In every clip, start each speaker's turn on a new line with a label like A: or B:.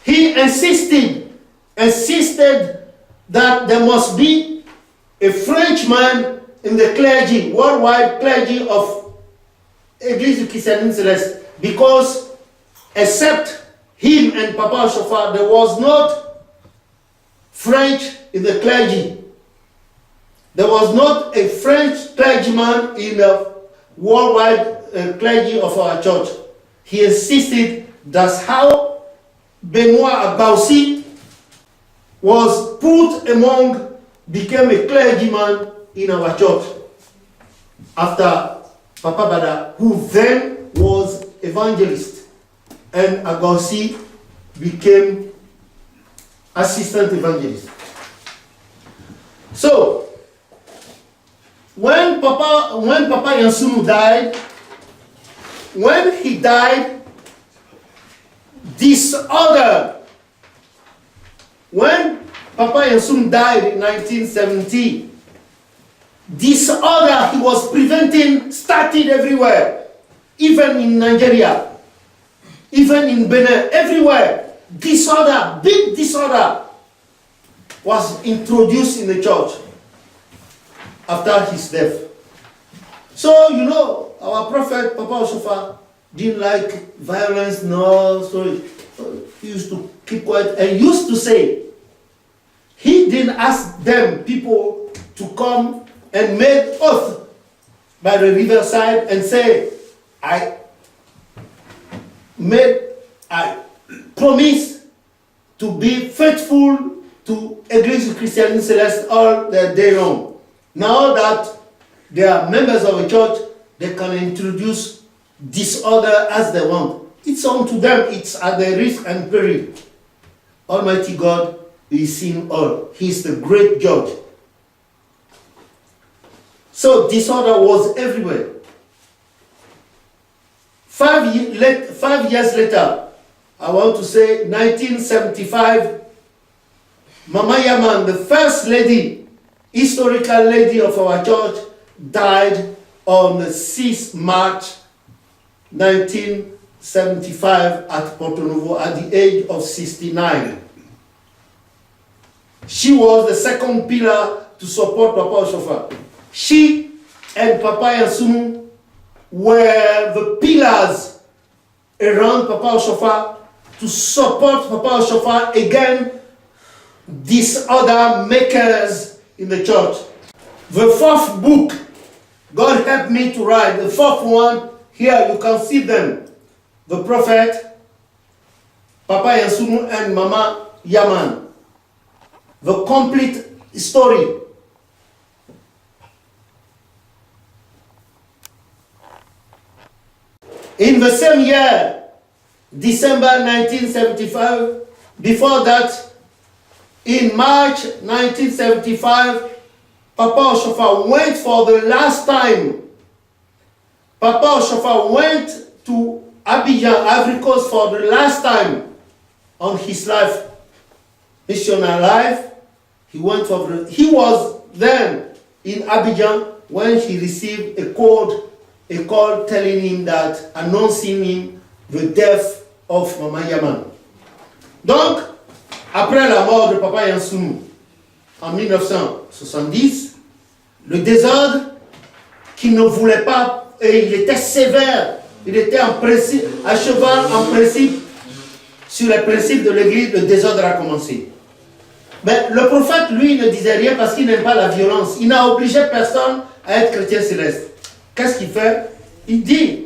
A: he insisted that there must be a Frenchman in the clergy, worldwide clergy of Église du Christianisme Céleste, because except him and Papa Chauffard, there was not French in the clergy. There was not a French clergyman in the worldwide clergy of our church. He insisted that's how Benoit Abaussi was became a clergyman in our church after Papa Bada, who then was evangelist, and Abaussi became assistant evangelist. So, when Papa Yansunu died, when he died, when Papa Yansunu died in 1970, disorder he was preventing started everywhere, even in Nigeria, even in Benin, everywhere. Disorder, big disorder was introduced in the church after his death. So, you know, our prophet, Papa Chauffard, didn't like violence, no, so he used to keep quiet and used to say, he didn't ask them, people, to come and make oath by the riverside and say, I promise to be faithful to Église Christianisme Céleste all the day long. Now that they are members of a church, they can introduce disorder as they want. It's on to them, it's at their risk and peril. Almighty God is seeing all. He is the great judge. So disorder was everywhere. 5 years later, I want to say 1975, Mama Yaman, the first lady, historical lady of our church, died on the 6th March 1975 at Porto Novo at the age of 69. She was the second pillar to support Papa Chauffard. She and Papa Yansunu were the pillars around Papa Chauffard to support Papa Chauffard against disorder makers in the church. The fourth book, God helped me to write, the fourth one, here you can see them. The prophet, Papa Yansunu and Mama Yaman. The complete story. In the same year, December 1975, before that, in March 1975, Papa Chauffard went for the last time. Papa Chauffard went to Abidjan, Ivory Coast for the last time on his life, missionary life. He was then in Abidjan when he received a call telling him that, announcing him the death of Mama Yaman. Donc, après la mort de Papa Yansunu en 1970, le désordre qui ne voulait pas, et il était sévère, il était en principe, à cheval en principe sur les principes de l'Église, le désordre a commencé. Mais le prophète, lui, ne disait rien parce qu'il n'aime pas la violence. Il n'a obligé personne à être chrétien céleste. Qu'est-ce qu'il fait? Il dit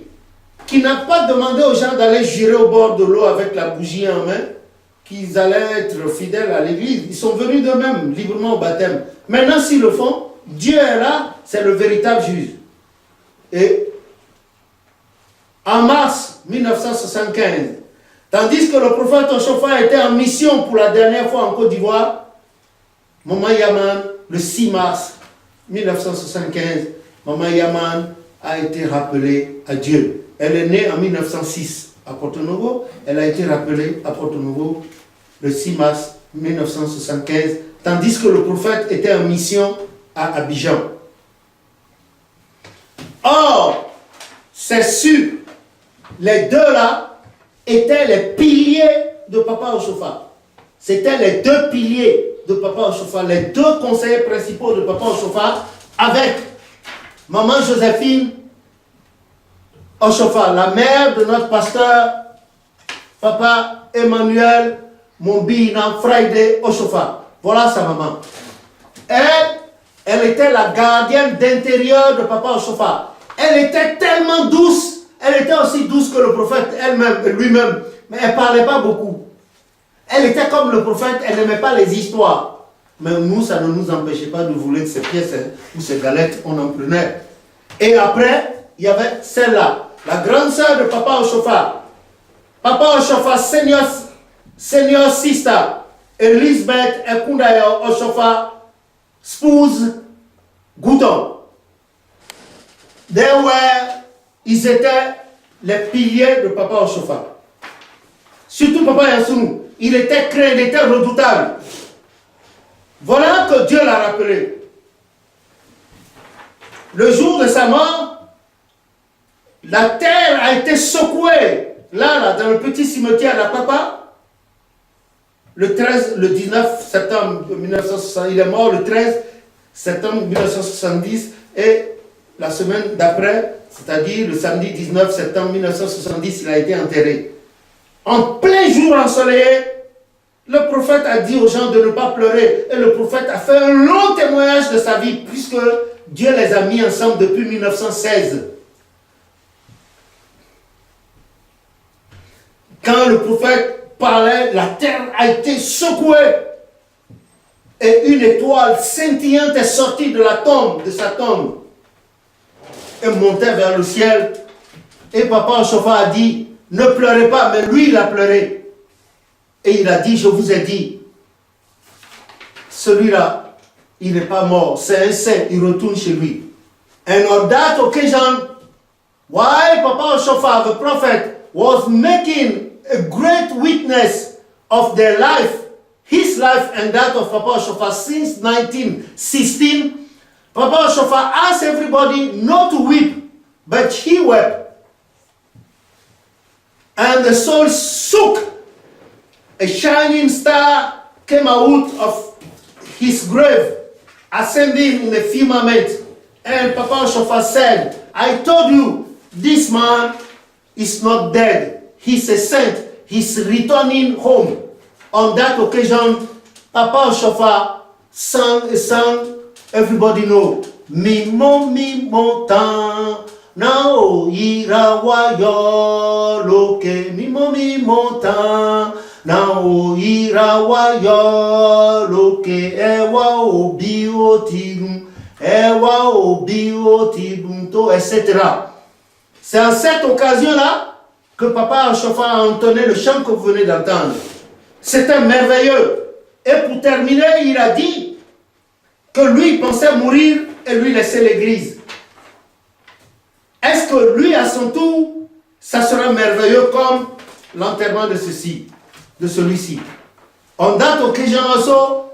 A: qu'il n'a pas demandé aux gens d'aller jurer au bord de l'eau avec la bougie en main, qu'ils allaient être fidèles à l'église. Ils sont venus d'eux-mêmes, librement au baptême. Maintenant, s'ils le font, Dieu est là, c'est le véritable juge. Et en mars 1975, tandis que le prophète Chauffard était en mission pour la dernière fois en Côte d'Ivoire, Mama Yaman, le 6 mars 1975, Mama Yaman a été rappelée à Dieu. Elle est née en 1906 à Porto Novo. Elle a été rappelée à Porto Novo le 6 mars 1975, tandis que le prophète était en mission à Abidjan. Or, c'est sûr, les deux là étaient les piliers de Papa Oshofa. C'était les deux piliers de Papa Oshofa, les deux conseillers principaux de Papa Oshofa, avec Maman Joséphine Oshofa, la mère de notre pasteur, Papa Emmanuel Mombina Friday Oshofa. Voilà sa maman. Elle était la gardienne d'intérieur de Papa Oshofa. Elle était tellement douce. Elle était aussi douce que le prophète lui-même. Mais elle ne parlait pas beaucoup. Elle était comme le prophète, elle n'aimait pas les histoires. Mais nous, ça ne nous empêchait pas de voler de ces pièces ou ces galettes, on en prenait. Et après, il y avait celle-là, la grande sœur de Papa Oshofa. Papa Oshofa, senior sister, Elizabeth Ekundaya Oshofa, spouse Gouton. Ils étaient les piliers de Papa Oshofa. Surtout Papa Yassounou. Il était craint, il était redoutable. Voilà que Dieu l'a rappelé. Le jour de sa mort, la terre a été secouée. Là, dans le petit cimetière de Papa, le 19 septembre 1970, il est mort le 13 septembre 1970 et la semaine d'après, c'est-à-dire le samedi 19 septembre 1970, il a été enterré. En plein jour ensoleillé, le prophète a dit aux gens de ne pas pleurer. Et le prophète a fait un long témoignage de sa vie, puisque Dieu les a mis ensemble depuis 1916. Quand le prophète parlait, la terre a été secouée. Et une étoile scintillante est sortie de sa tombe. Et montait vers le ciel. Et Papa Oshofa a dit, ne pleurez pas, mais lui il a pleuré. Et il a dit, je vous ai dit, celui-là, il n'est pas mort, c'est un saint, il retourne chez lui. And on that occasion, while Papa Oshofa, the prophet, was making a great witness of their life, his life and that of Papa Oshofa since 1916, Papa Oshofa asked everybody not to weep, but he wept. And the soul shook. A shining star came out of his grave, ascending in the firmament. And Papa Oshofa said, I told you, this man is not dead. He's a saint. He's returning home. On that occasion, Papa Oshofa sang a song everybody know. Mimo tan. Nao irawa yo loke mimo tan. Nao irawa yo loke ewa obi otirum to, etc. C'est à cette occasion-là que Papa Oshofa a entonné le chant que vous venez d'entendre. C'était merveilleux. Et pour terminer, il a dit que lui pensait mourir et lui laisser l'église. Est-ce que lui, à son tour, ça sera merveilleux comme l'enterrement de celui-ci? On that occasion also,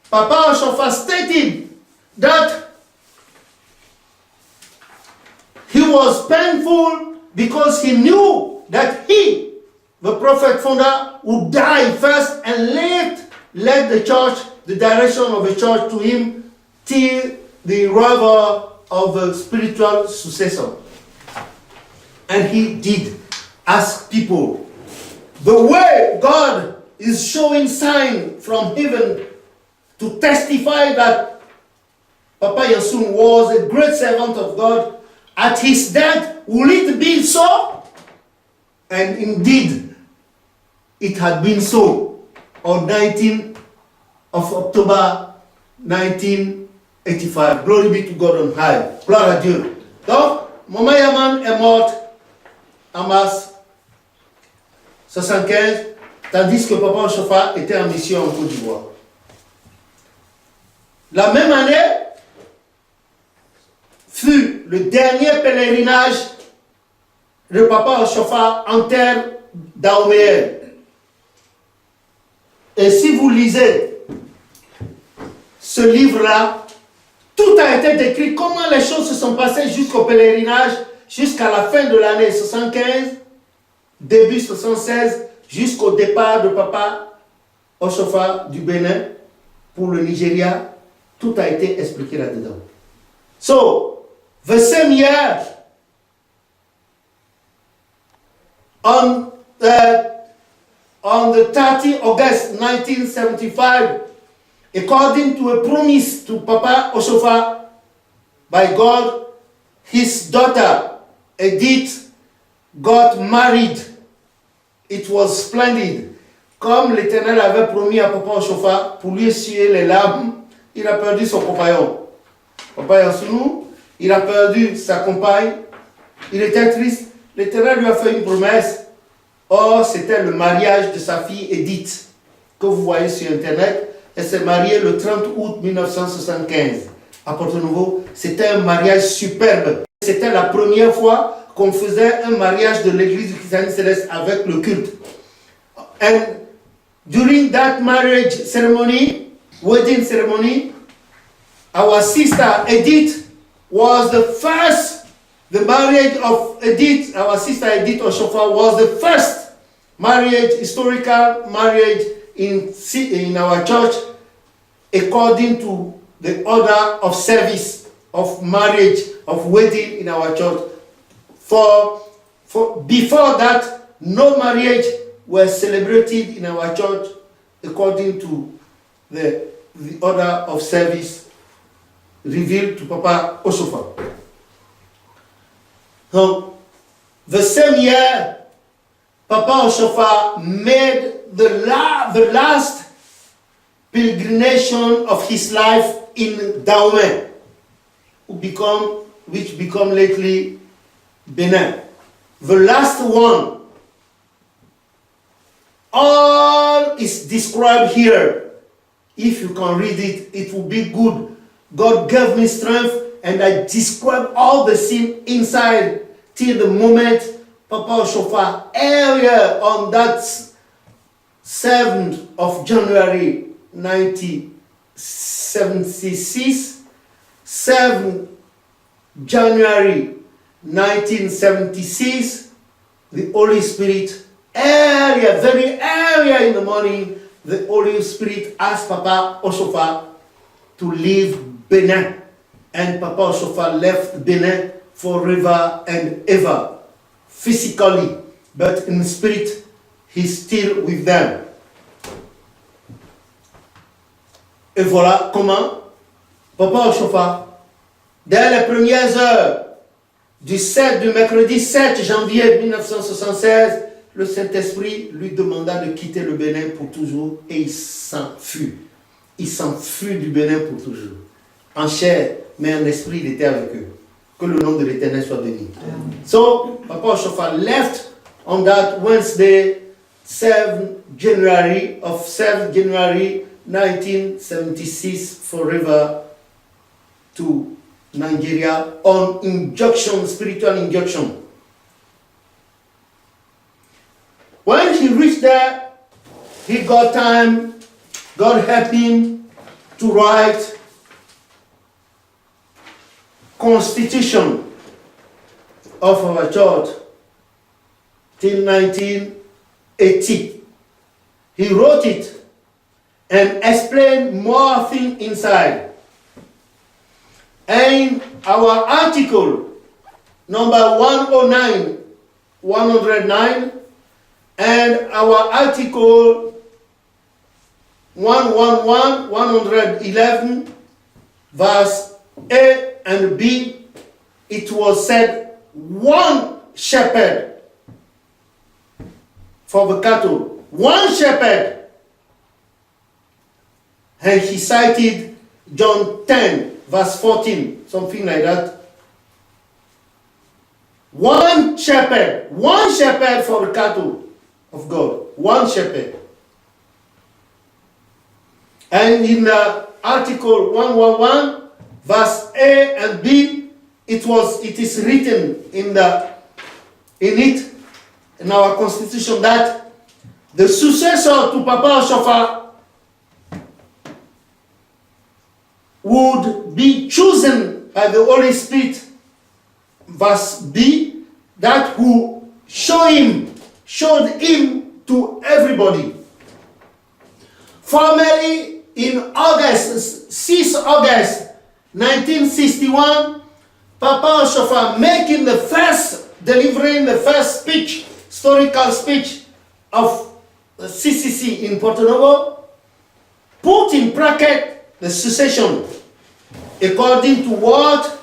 A: Papa Oshofa stated that he was painful because he knew that he, the prophet founder, would die first and let the church, the direction of the church to him till the arrival of a spiritual successor. And he did ask people. The way God is showing sign from heaven to testify that Papa Yasun was a great servant of God. At his death, will it be so? And indeed, it had been so on 19th of October 1985. Glory be to God on high. Gloire à Dieu. Donc, Maman Yaman est morte en mars 75, tandis que Papa Oshofa était en mission en Côte d'Ivoire. La même année fut le dernier pèlerinage de Papa Oshofa en terre d'Aoméenne. Et si vous lisez ce livre-là, tout a été décrit, comment les choses se sont passées jusqu'au pèlerinage, jusqu'à la fin de l'année 75, début 76, jusqu'au départ de Papa Oshofa du Bénin pour le Nigeria, tout a été expliqué là-dedans. So, the same year, on the 30th August 1975, according to a promise to Papa Oshofa by God, his daughter Edith got married. It was splendid. Comme l'Éternel avait promis à Papa Oshofa pour lui essuyer les larmes, il a perdu son compagnon. Papa Yansounou, il a perdu sa compagne. Il était triste. L'Éternel lui a fait une promesse. Or, c'était le mariage de sa fille Edith, que vous voyez sur Internet. Elle s'est mariée le 30 août 1975 à Porto Novo. C'était un mariage superbe. C'était la première fois qu'on faisait un mariage de l'église du christianisme céleste avec le culte. And during that marriage ceremony, wedding ceremony, our sister Edith was the first. The marriage of Edith, our sister Edith Oshofa, was the first marriage, historical marriage in our church, according to the order of service of marriage, of wedding in our church. For before that, no marriage was celebrated in our church according to the order of service revealed to Papa Oshofa. So, the same year, Papa Oshofa made the last pilgrimation of his life in Dahomey, which become lately Benin. The last one. All is described here. If you can read it, it will be good. God gave me strength, and I describe all the scene inside till the moment Papa Oshofa earlier on that 7th of January 1976, 7th January 1976, the Holy Spirit earlier, very earlier in the morning, the Holy Spirit asked Papa Oshofa to leave Benin. And Papa Oshofa left Benin forever and ever, physically, but in spirit, he's still with them. Et voilà comment Papa Oshofa, dès les premières heures du mercredi 7 janvier 1976, le Saint-Esprit lui demanda de quitter le Bénin pour toujours et il s'enfuit. Il s'enfuit du Bénin pour toujours. En chair, mais en esprit, il était avec eux. Que le nom de l'Éternel soit béni. So, Papa Oshofa left on that Wednesday, 7th January 1976, forever to Nigeria on injunction, spiritual injunction. When he reached there, he got time. God helped him to write Constitution of our church till 1980. He wrote it and explained more things inside. And our article number 109 and our article 111 verse A and B, it was said one shepherd for the cattle, one shepherd. And he cited John 10 verse 14, something like that. One shepherd for the cattle of God, one shepherd. And in the article 111 verse A and B, it is written in our constitution that the successor to Papa Oshofa would be chosen by the Holy Spirit. Verse B, that who showed him to everybody. Formally, in August, 6 August 1961, Papa Oshofa delivering the first speech, historical speech of the CCC in Porto Novo, put in bracket the succession according to what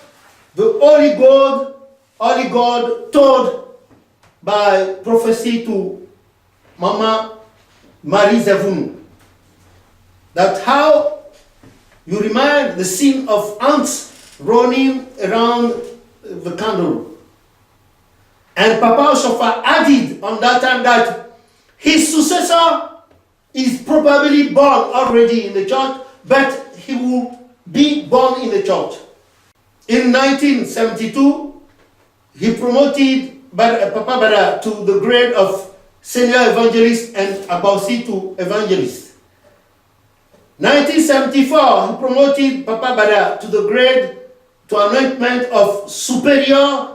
A: the Holy God told by prophecy to Mama Marie Zavunu. That how you remind the scene of ants running around the candle. And Papa Oshofa added on that time that his successor is probably born already in the church, but he will be born in the church. In 1972, he promoted Papa Bada to the grade of senior evangelist and Abausi to evangelist. 1974, he promoted Papa Bada to the grade to anointment of superior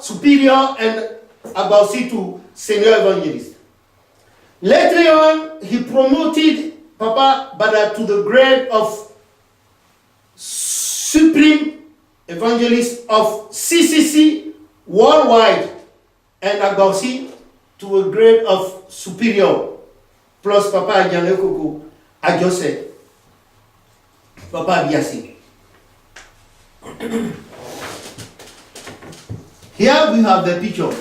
A: and Abausi to senior evangelist. Later on, he promoted Papa Bada to the grade of supreme evangelist of CCC worldwide and Abausi to a grade of superior, plus Papa Adjane Koko Adjose, Papa Abiasi. Here we have the picture.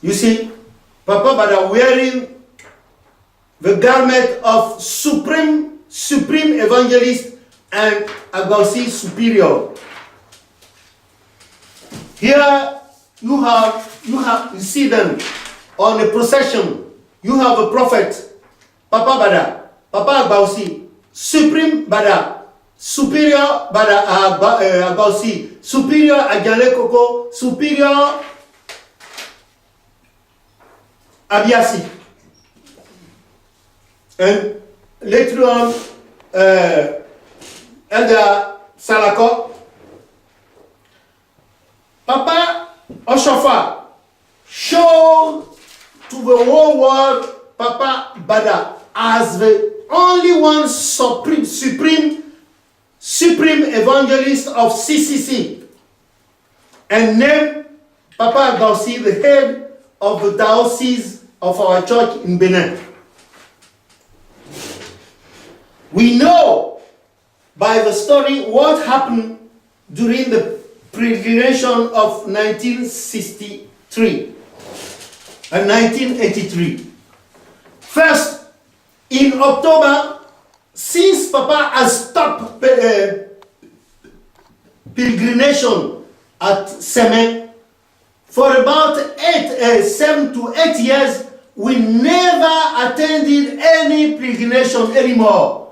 A: You see, Papa Bada wearing the garment of supreme evangelist and Abausi superior. Here you see them on a procession. You have a prophet, Papa Bada, Papa Abausi, supreme Bada, superior Bada Abausi, superior Adjane Koko, superior Abiasi. And later on, Elder Salako, Papa Oshofa showed to the whole world Papa Bada as the only one supreme evangelist of CCC, and named Papa Abausi the head of the diocese of our church in Benin. We know by the story what happened during the peregrination of 1963 and 1983. First, in October, since Papa has stopped peregrination at Semen, for about 7 to 8 years, we never attended any peregrination anymore.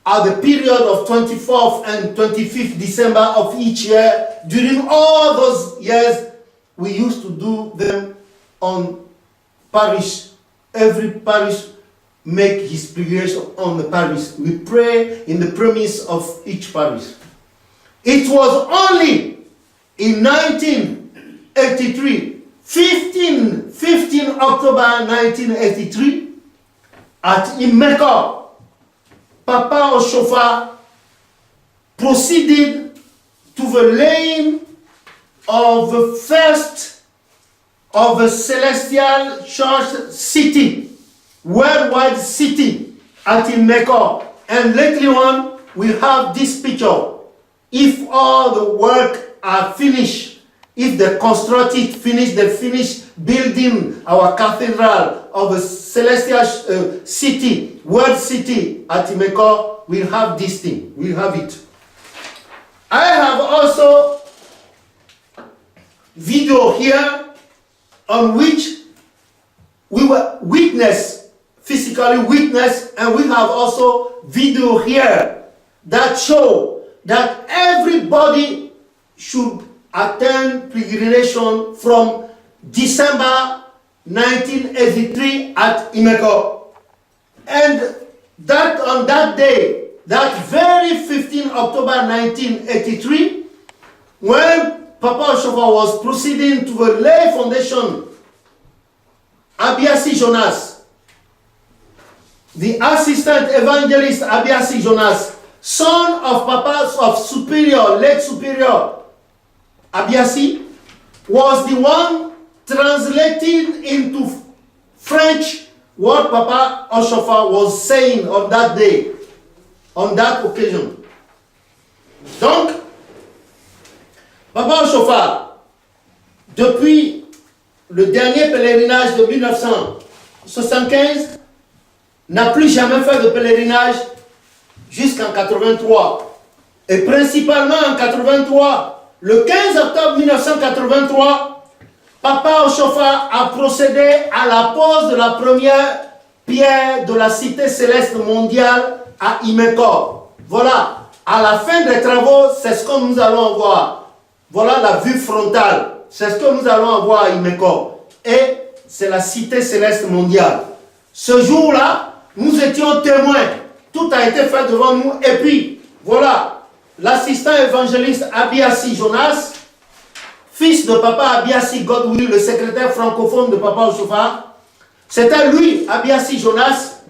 A: At the period of 24th and 25th December of each year, during all those years, we used to do them on parish. Every parish make his peregrination on the parish. We pray in the premise of each parish. It was only in 1983, 15 October 1983, at Imeko, Papa Oshofa proceeded to the laying of the first of the Celestial Church city, worldwide city at Imeko. And later on, we have this picture. If all the work are finished, if they construct it, they finish building our cathedral of the Celestial city, world city at Imeko, we'll have this thing. We'll have it. I have also video here on which we were physically witness, and we have also video here that show that everybody should attend peregrination from December 1983 at Imeko. And that on that day, that very 15 October 1983, when Papa Oshofa was proceeding to the lay foundation Abiasi Jonas, the assistant evangelist Abiasi Jonas, son of Papa of Superior, late Superior Abiasi, was the one translating into French what Papa Oshofa was saying on that day, on that occasion. Donc, Papa Oshofa, depuis le dernier pèlerinage de 1975, n'a plus jamais fait de pèlerinage jusqu'en 83. Et principalement en 83, le 15 octobre 1983, Papa Oshofa a procédé à la pose de la première pierre de la Cité Céleste Mondiale à Imeko. Voilà, à la fin des travaux, c'est ce que nous allons voir. Voilà la vue frontale, c'est ce que nous allons voir à Imeko. Et c'est la Cité Céleste Mondiale. Ce jour-là, nous étions témoins. Tout a été fait devant nous. Et puis, voilà, l'assistant évangéliste Abiasi Jonas, fils de Papa Abiasi Godwill, le secrétaire francophone de Papa Oshofa, c'était lui, Abiasi Jonas,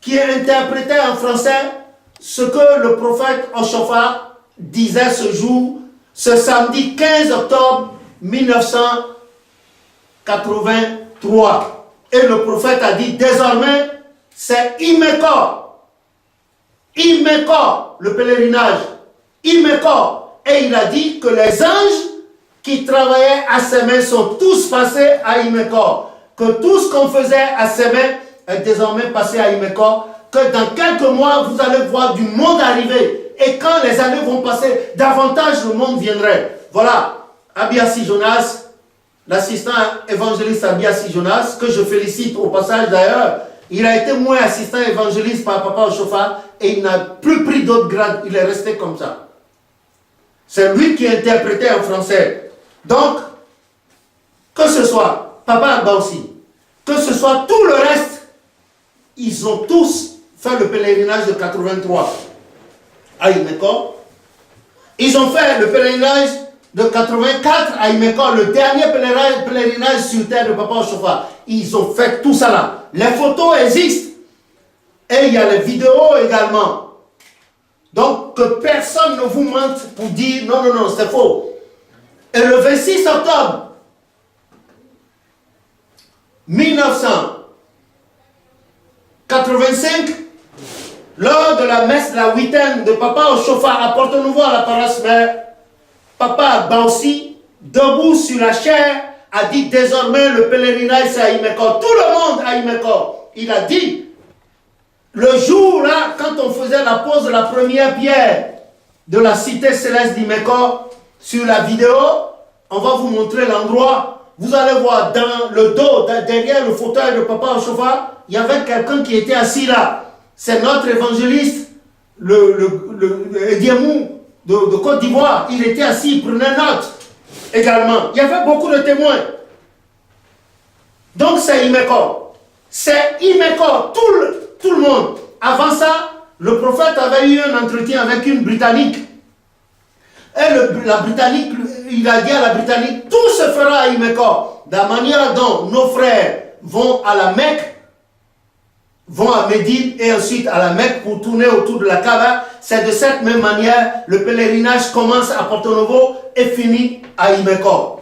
A: qui interprétait en français ce que le prophète Oshofa disait ce jour, ce samedi 15 octobre 1983. Et le prophète a dit, désormais, c'est Imeko. Imeko, le pèlerinage. Imeko. Et il a dit que les anges qui travaillaient à ses mains sont tous passés à Imeko. Que tout ce qu'on faisait à ses mains est désormais passé à Imeko. Que dans quelques mois, vous allez voir du monde arriver. Et quand les années vont passer, davantage le monde viendrait. Voilà, Abiasi Jonas, l'assistant évangéliste Abiasi Jonas, que je félicite au passage d'ailleurs. Il a été moins assistant évangéliste par Papa Oshofa et il n'a plus pris d'autres grades. Il est resté comme ça. C'est lui qui interprétait en français. Donc, que ce soit Papa Agba aussi, que ce soit tout le reste, ils ont tous fait le pèlerinage de 83 à Imeko. Ils ont fait le pèlerinage de 84 à Imeko, le dernier pèlerinage sur terre de Papa Oshofa. Ils ont fait tout ça là. Les photos existent. Et il y a les vidéos également. Donc, que personne ne vous mente pour dire non, non, non, c'est faux. Et le 26 octobre 1985, lors de la messe de la huitaine de Papa Oshofa à Porto-Nouveau à la paroisse mère, Papa Baussi, debout sur la chaire, a dit désormais le pèlerinage c'est à Imeko. Tout le monde à Imeko. Il a dit, le jour là, quand on faisait la pose de la première pierre de la Cité Céleste d'Imeko, sur la vidéo, on va vous montrer l'endroit. Vous allez voir dans le dos, derrière le fauteuil de Papa Oshofa, il y avait quelqu'un qui était assis là. C'est notre évangéliste, le Ediemou de Côte d'Ivoire. Il était assis, il prenait note également. Il y avait beaucoup de témoins. Donc c'est Imeko. C'est Imeko, tout le monde. Avant ça, le prophète avait eu un entretien avec une Britannique. Et la Britannique, il a dit à la Britannique, tout se fera à Imeko. De la manière dont nos frères vont à la Mecque, vont à Médine et ensuite à la Mecque pour tourner autour de la Kaaba, c'est de cette même manière, le pèlerinage commence à Porto Novo et finit à Imeko.